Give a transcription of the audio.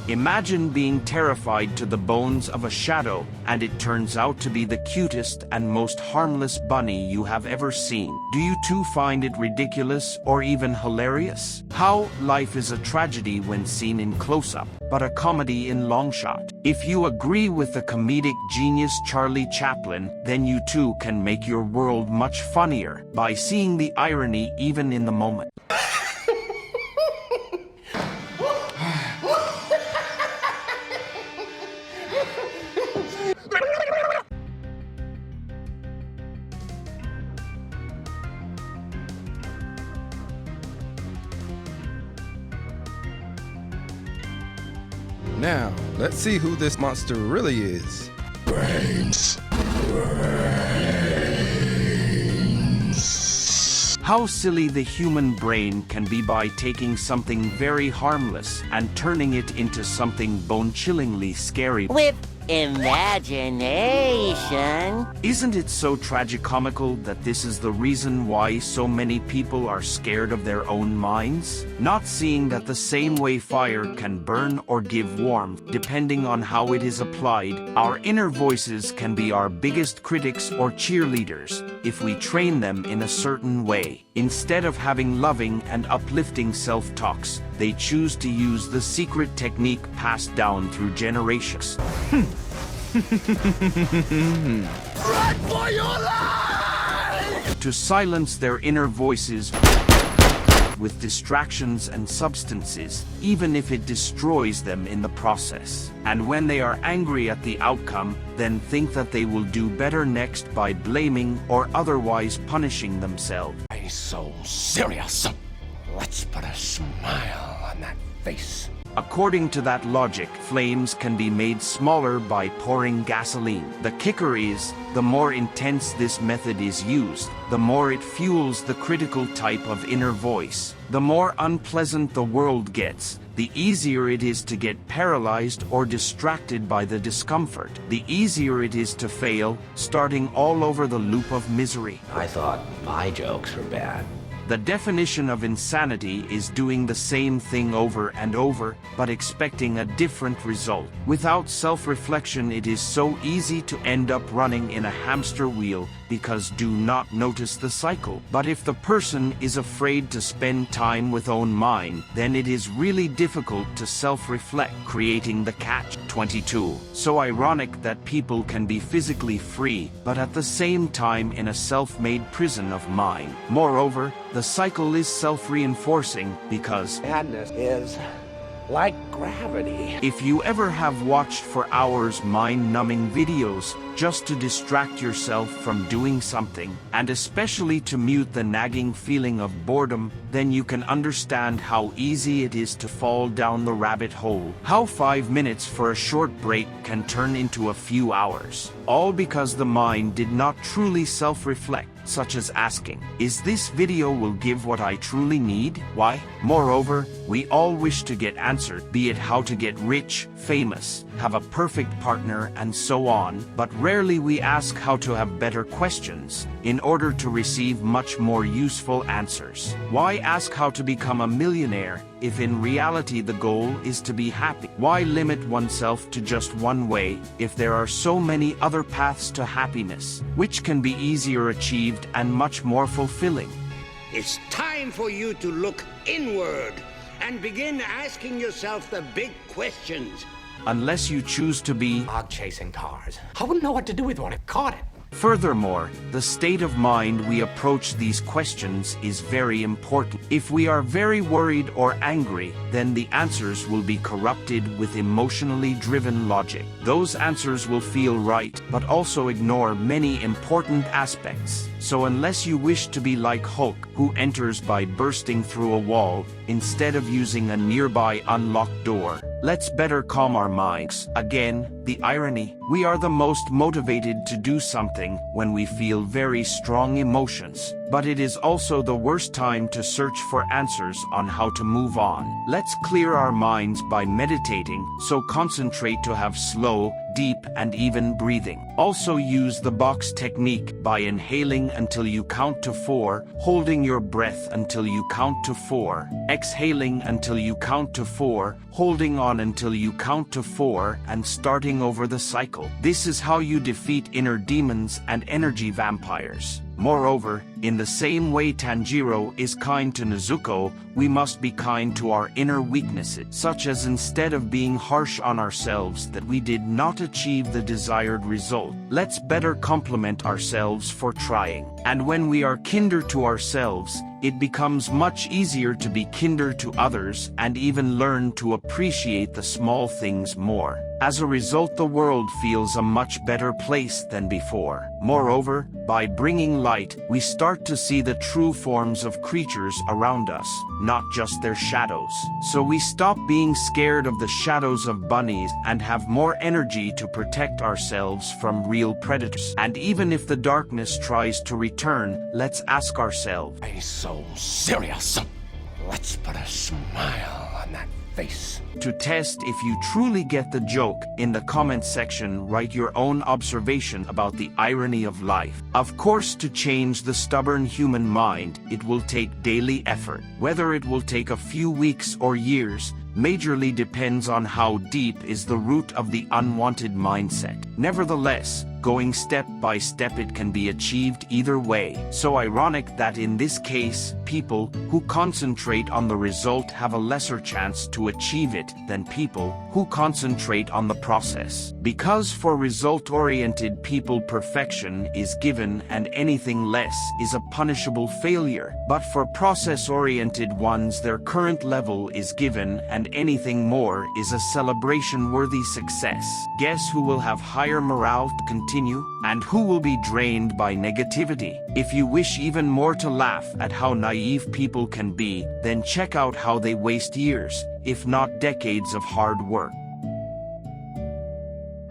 Imagine being terrified to the bones of a shadow, and it turns out to be the cutest and most harmless bunny you have ever seen. Do you too find it ridiculous or even hilarious? How life is a tragedy when seen in close-up, but a comedy in long shot. If you agree with the comedic genius Charlie Chaplin, then you too can make your world much funnier by seeing the irony even in the moment. Now, let's see who this monster really is. Brains. How silly the human brain can be by taking something very harmless and turning it into something bone-chillingly scary. With imagination. Isn't it so tragicomical that this is the reason why so many people are scared of their own minds? Not seeing that the same way fire can burn or give warmth depending on how it is applied, our inner voices can be our biggest critics or cheerleaders if we train them in a certain way. Instead of having loving and uplifting self-talks, they choose to use the secret technique passed down through generations. Run for your life! To silence their inner voices with distractions and substances, even if it destroys them in the process. And when they are angry at the outcome, then think that they will do better next by blaming or otherwise punishing themselves. Why so serious? Let's put a smile on that face. According to that logic, flames can be made smaller by pouring gasoline. The kicker is, the more intense this method is used, the more it fuels the critical type of inner voice. The more unpleasant the world gets, the easier it is to get paralyzed or distracted by the discomfort. The easier it is to fail, starting all over the loop of misery. I thought my jokes were bad. The definition of insanity is doing the same thing over and over, but expecting a different result. Without self-reflection, it is so easy to end up running in a hamster wheel because do not notice the cycle. But if the person is afraid to spend time with own mind, then it is really difficult to self-reflect, creating the catch-22. So ironic that people can be physically free, but at the same time in a self-made prison of mind. Moreover, the cycle is self-reinforcing because Madness is like gravity. if you ever have watched for hours mind-numbing videos just to distract yourself from doing something, and especially to mute the nagging feeling of boredom, then you can understand how easy it is to fall down the rabbit hole. How 5 minutes for a short break can turn into a few hours. All because the mind did not truly self-reflect, such as asking, is this video will give what I truly need? Why? Moreover, we all wish to get answered, be it how to get rich, famous, have a perfect partner, and so on, but rarely we ask how to have better questions in order to receive much more useful answers. Why ask how to become a millionaire if in reality the goal is to be happy? Why limit oneself to just one way if there are so many other paths to happiness, which can be easier achieved and much more fulfilling? It's time for you to look inward and begin asking yourself the big questions. Unless you choose to be Dog chasing cars. I wouldn't know what to do with one. I caught it. Furthermore, the state of mind we approach these questions is very important. If we are very worried or angry, then the answers will be corrupted with emotionally driven logic. Those answers will feel right, but also ignore many important aspects. So unless you wish to be like Hulk, who enters by bursting through a wall, instead of using a nearby unlocked door, let's better calm our minds. Again, the irony. We are the most motivated to do something when we feel very strong emotions. but it is also the worst time to search for answers on how to move on. Let's clear our minds by meditating, so concentrate to have slow, deep and even breathing. Also use the box technique by inhaling until you count to 4, holding your breath until you count to 4, exhaling until you count to 4, holding on until you count to 4, and starting over the cycle. This is how you defeat inner demons and energy vampires. Moreover, in the same way Tanjiro is kind to Nezuko, we must be kind to our inner weaknesses, such as instead of being harsh on ourselves that we did not achieve the desired result, let's better compliment ourselves for trying. And when we are kinder to ourselves, it becomes much easier to be kinder to others and even learn to appreciate the small things more. As a result, the world feels a much better place than before. Moreover, by bringing light, we start to see the true forms of creatures around us, not just their shadows. So we stop being scared of the shadows of bunnies and have more energy to protect ourselves from real predators. And even if the darkness tries to return, let's ask ourselves, Why so serious? Let's put a smile on that face. To test if you truly get the joke, in the comments section write your own observation about the irony of life. Of course, to change the stubborn human mind, it will take daily effort. Whether it will take a few weeks or years, majorly depends on how deep is the root of the unwanted mindset. Nevertheless, going step by step, it can be achieved either way. So ironic that in this case, people who concentrate on the result have a lesser chance to achieve it than people who concentrate on the process. Because for result-oriented people, perfection is given and anything less is a punishable failure. But for process-oriented ones, their current level is given and anything more is a celebration-worthy success. Guess who will have higher morale to continue? And who will be drained by negativity? If you wish even more to laugh at how naive people can be, then check out how they waste years, if not decades of hard work.